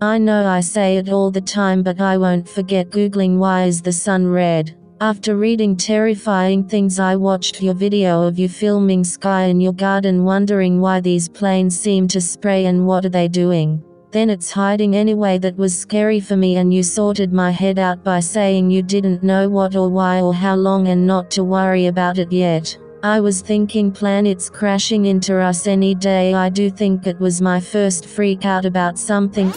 I know I say it all the time, but I won't forget googling why is the sun red. After reading terrifying things, I watched your video of you filming sky in your garden, wondering why these planes seem to spray and what are they doing. Then it's hiding anyway. That was scary for me, and you sorted my head out by saying you didn't know what or why or how long and not to worry about it yet. I was thinking planets crashing into us any day. I do think it was my first freak out about something.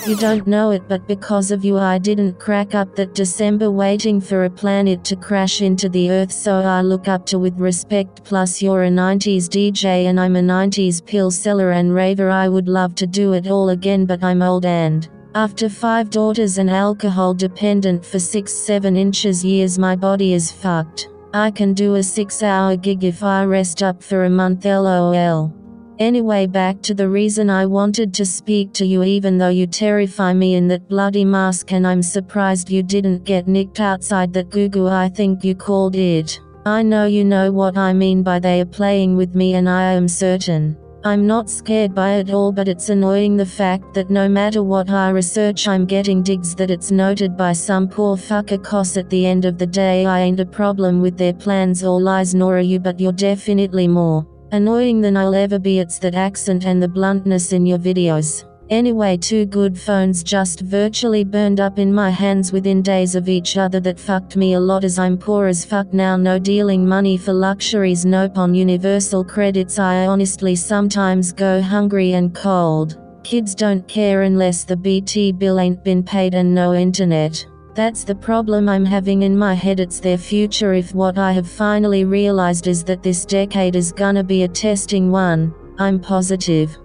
You don't know it, but because of you I didn't crack up that December waiting for a planet to crash into the Earth, so I look up to with respect. Plus you're a 90s DJ and I'm a 90s pill seller and raver. I would love to do it all again, but I'm old and after 5 daughters and alcohol dependent for 6-7 inches years, my body is fucked. I can do a 6-hour gig if I rest up for a month, lol. Anyway, back to the reason I wanted to speak to you. Even though you terrify me in that bloody mask, and I'm surprised you didn't get nicked outside that goo-goo, I think you called it. I know you know what I mean by they are playing with me, and I am certain. I'm not scared by it all, but it's annoying the fact that no matter what I research I'm getting digs that it's noted by some poor fucker, 'cause at the end of the day I ain't a problem with their plans or lies, nor are you, but you're definitely more annoying than I'll ever be. It's that accent and the bluntness in your videos. Anyway, 2 good phones just virtually burned up in my hands within days of each other. That fucked me a lot, as I'm poor as fuck now. No dealing money for luxuries, nope on universal credits. I honestly sometimes go hungry and cold. Kids don't care unless the BT bill ain't been paid, and no internet. That's the problem I'm having in my head. It's their future. If what I have finally realized is that this decade is gonna be a testing one, I'm positive.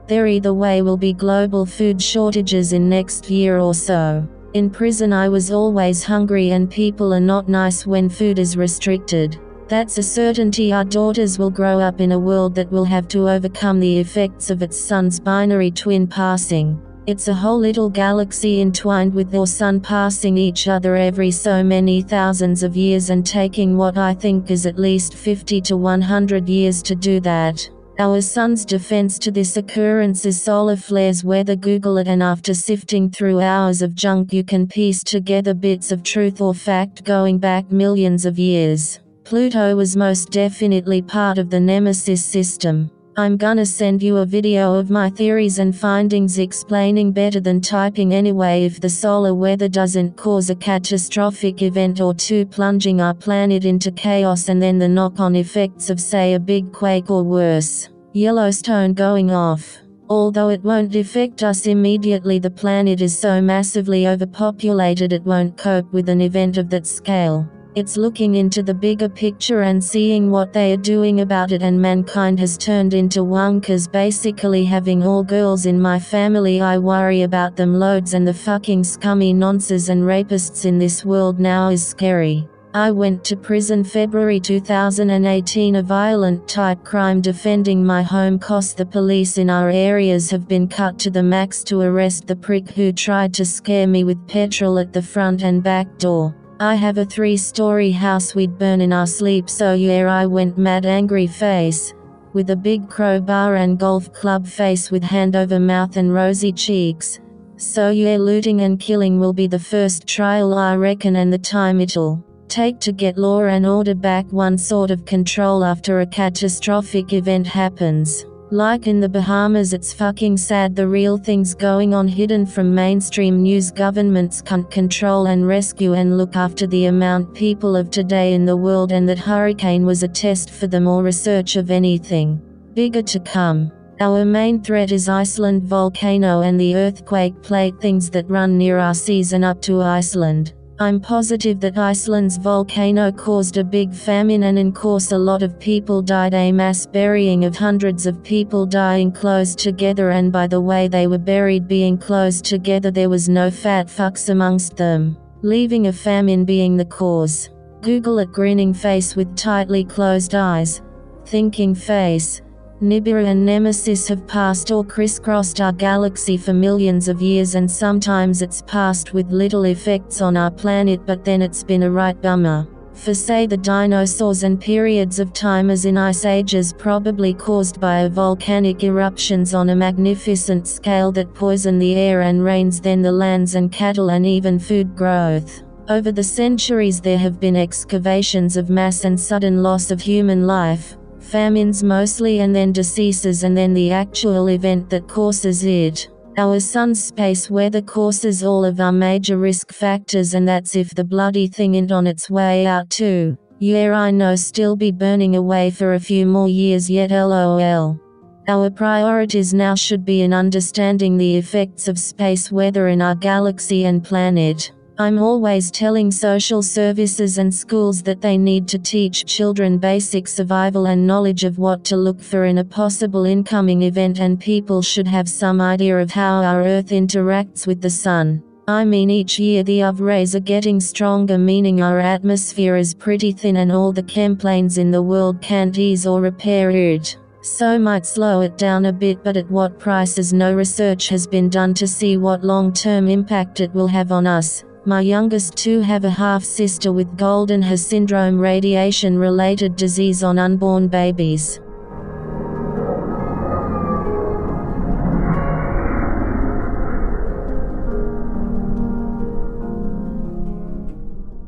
There either way will be global food shortages in next year or so. In prison I was always hungry, and people are not nice when food is restricted. That's a certainty. Our daughters will grow up in a world that will have to overcome the effects of its sun's binary twin passing. It's a whole little galaxy entwined with their sun passing each other every so many thousands of years, and taking what I think is at least 50 to 100 years to do that. Our sun's defense to this occurrence is solar flares. Weather Google it, and after sifting through hours of junk you can piece together bits of truth or fact going back millions of years. Pluto was most definitely part of the Nemesis system. I'm gonna send you a video of my theories and findings explaining better than typing anyway. If the solar weather doesn't cause a catastrophic event or two, plunging our planet into chaos, and then the knock-on effects of, say, a big quake or worse, Yellowstone going off. Although it won't affect us immediately, the planet is so massively overpopulated it won't cope with an event of that scale. It's looking into the bigger picture and seeing what they are doing about it, and mankind has turned into wonkers, basically having all girls in my family. I worry about them loads, and the fucking scummy nonces and rapists in this world now is scary. I went to prison February 2018. A violent type crime defending my home cost. The police in our areas have been cut to the max to arrest the prick who tried to scare me with petrol at the front and back door. I have a 3-story house we'd burn in our sleep, so yeah, I went mad, angry face, with a big crowbar and golf club face with hand over mouth and rosy cheeks. So yeah, looting and killing will be the first trial I reckon, and the time it'll take to get law and order back one sort of control after a catastrophic event happens. Like in the Bahamas, it's fucking sad. The real things going on hidden from mainstream news. Governments can't control and rescue and look after the amount people of today in the world, and that hurricane was a test for them, or research of anything bigger to come. Our main threat is Iceland volcano and the earthquake plate things that run near our seas and up to Iceland. I'm positive that Iceland's volcano caused a big famine, and in course a lot of people died, a mass burying of hundreds of people dying close together, and by the way they were buried being close together there was no fat fucks amongst them, leaving a famine being the cause. Google it. Grinning face with tightly closed eyes. Thinking face. Nibiru and Nemesis have passed or crisscrossed our galaxy for millions of years, and sometimes it's passed with little effects on our planet, but then it's been a right bummer. For say the dinosaurs, and periods of time as in ice ages probably caused by volcanic eruptions on a magnificent scale that poison the air and rains, then the lands and cattle and even food growth. Over the centuries there have been excavations of mass and sudden loss of human life, famines mostly, and then deceases, and then the actual event that causes it. Our sun's space weather causes all of our major risk factors, and that's if the bloody thing ain't on its way out too. Yeah, I know, still be burning away for a few more years yet, lol. Our priorities now should be in understanding the effects of space weather in our galaxy and planet. I'm always telling social services and schools that they need to teach children basic survival and knowledge of what to look for in a possible incoming event, and people should have some idea of how our Earth interacts with the Sun. I mean, each year the UV rays are getting stronger, meaning our atmosphere is pretty thin and all the chemplanes in the world can't ease or repair it. So might slow it down a bit, but at what price, as no research has been done to see what long-term impact it will have on us. My youngest two have a half-sister with golden hair syndrome, radiation-related disease on unborn babies.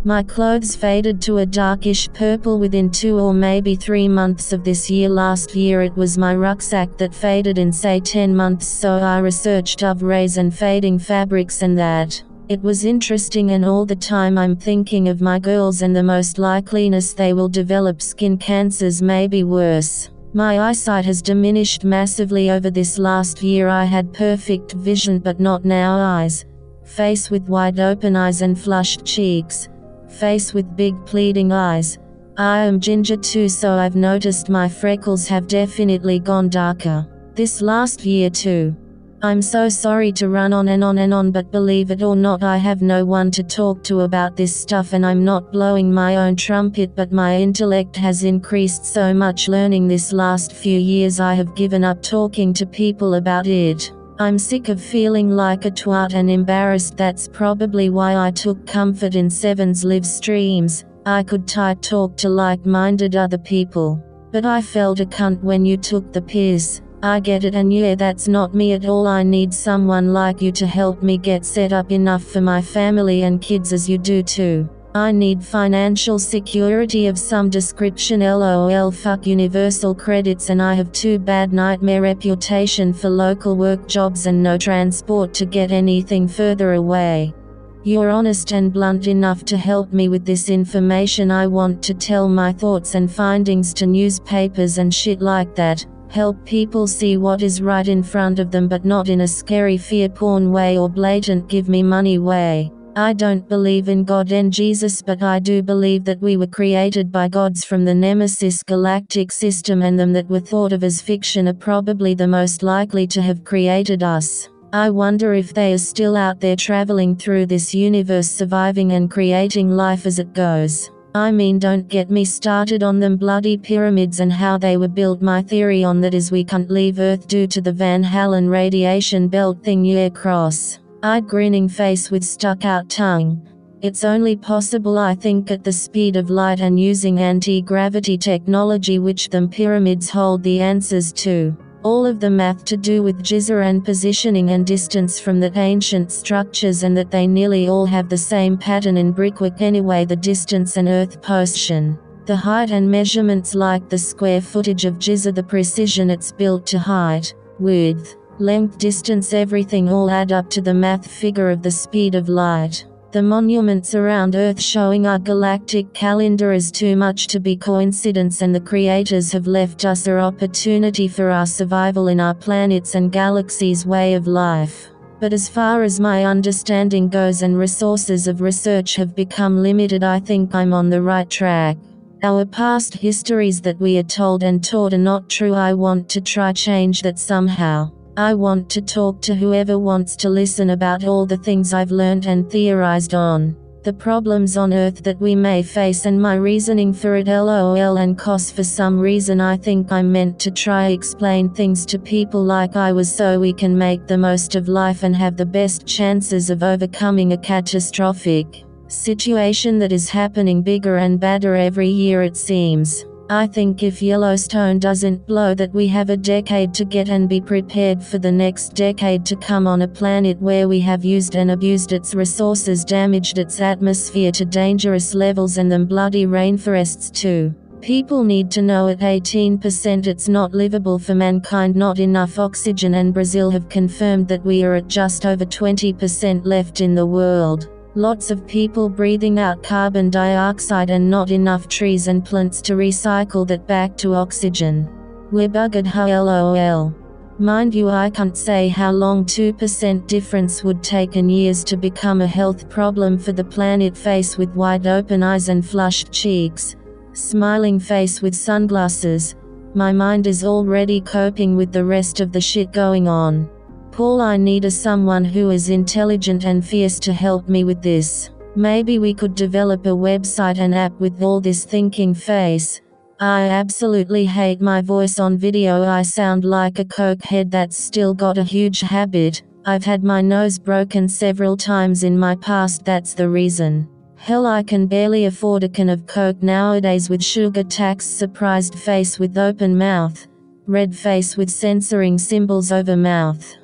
My clothes faded to a darkish purple within 2 or maybe 3 months of this year. Last year it was my rucksack that faded in say 10 months, so I researched UV rays and fading fabrics and that. It was interesting, and all the time I'm thinking of my girls and the most likeliness they will develop skin cancers, maybe worse. My eyesight has diminished massively over this last year. I had perfect vision, but not now. Eyes. Face with wide open eyes and flushed cheeks. Face with big pleading eyes. I am ginger too, so I've noticed my freckles have definitely gone darker. This last year too. I'm so sorry to run on and on and on, but believe it or not, I have no one to talk to about this stuff, and I'm not blowing my own trumpet, but my intellect has increased so much learning this last few years I have given up talking to people about it. I'm sick of feeling like a twat and embarrassed. That's probably why I took comfort in Seven's live streams. I could talk to like-minded other people. But I felt a cunt when you took the piss. I get it, and yeah, that's not me at all. I need someone like you to help me get set up enough for my family and kids, as you do too. I need financial security of some description, lol. Fuck universal credits, and I have too bad nightmare reputation for local work jobs and no transport to get anything further away. You're honest and blunt enough to help me with this information. I want to tell my thoughts and findings to newspapers and shit like that. Help people see what is right in front of them, but not in a scary fear porn way or blatant give me money way. I don't believe in God and Jesus, but I do believe that we were created by gods from the Nemesis galactic system, and them that were thought of as fiction are probably the most likely to have created us. I wonder if they are still out there traveling through this universe, surviving and creating life as it goes. I mean, don't get me started on them bloody pyramids and how they were built. My theory on that is we can't leave Earth due to the Van Halen radiation belt thing. Yeah, cross-eyed grinning face with stuck-out tongue. It's only possible, I think, at the speed of light and using anti-gravity technology, which them pyramids hold the answers to. All of the math to do with jizza and positioning and distance from the ancient structures, and that they nearly all have the same pattern in brickwork anyway, the distance and earth position. The height and measurements, like the square footage of jizza, the precision it's built to, height, width, length, distance, everything all add up to the math figure of the speed of light. The monuments around Earth showing our galactic calendar is too much to be coincidence, and the creators have left us an opportunity for our survival in our planet's and galaxy's way of life. But as far as my understanding goes and resources of research have become limited, I think I'm on the right track. Our past histories that we are told and taught are not true. I want to try change that somehow. I want to talk to whoever wants to listen about all the things I've learned and theorized on. The problems on Earth that we may face and my reasoning for it, lol. And cause for some reason I think I'm meant to try explain things to people like I was, so we can make the most of life and have the best chances of overcoming a catastrophic Situation that is happening bigger and badder every year it seems. I think if Yellowstone doesn't blow that we have a decade to get and be prepared for the next decade to come on a planet where we have used and abused its resources, damaged its atmosphere to dangerous levels, and them bloody rainforests too. People need to know at 18% it's not livable for mankind, not enough oxygen, and Brazil have confirmed that we are at just over 20% left in the world. Lots of people breathing out carbon dioxide and not enough trees and plants to recycle that back to oxygen. We're buggered, ha lol. Mind you, I can't say how long 2% difference would take in years to become a health problem for the planet. Face with wide open eyes and flushed cheeks, smiling face with sunglasses. My mind is already coping with the rest of the shit going on. All I need is someone who is intelligent and fierce to help me with this. Maybe we could develop a website and app with all this thinking face. I absolutely hate my voice on video. I sound like a cokehead that's still got a huge habit. I've had my nose broken several times in my past, that's the reason. Hell, I can barely afford a can of Coke nowadays with sugar tax. Surprised face with open mouth. Red face with censoring symbols over mouth.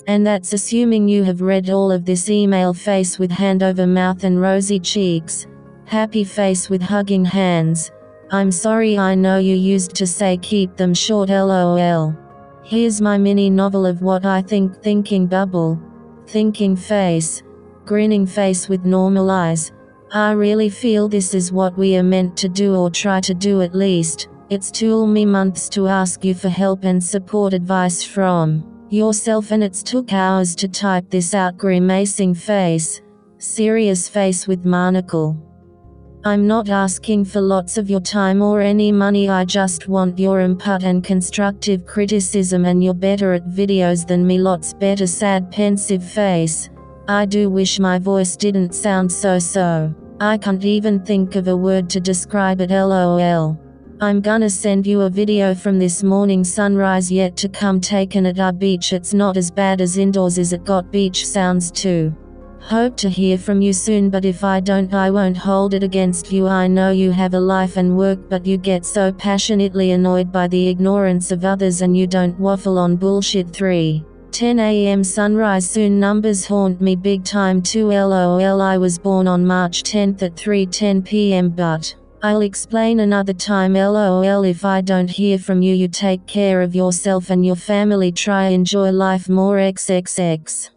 And that's assuming you have read all of this email. Face with hand over mouth and rosy cheeks. Happy face with hugging hands. I'm sorry, I know you used to say keep them short lol. Here's my mini novel of what I think. Thinking bubble. Thinking face. Grinning face with normal eyes. I really feel this is what we are meant to do, or try to do at least. It's took me months to ask you for help and support advice from yourself, and it's took hours to type this out. Grimacing face. Serious face with monocle. I'm not asking for lots of your time or any money, I just want your input and constructive criticism, and you're better at videos than me, lots better. Sad pensive face. I do wish my voice didn't sound so. I can't even think of a word to describe it lol. I'm gonna send you a video from this morning sunrise yet to come, taken at our beach. It's not as bad as indoors, is it got beach sounds too. Hope to hear from you soon, but if I don't, I won't hold it against you. I know you have a life and work, but you get so passionately annoyed by the ignorance of others and you don't waffle on bullshit. 3:10 a.m. sunrise soon. Numbers haunt me big time too lol. I was born on March 10th at 3:10 p.m. but I'll explain another time lol. If I don't hear from you, you take care of yourself and your family. Try enjoy life more xxx.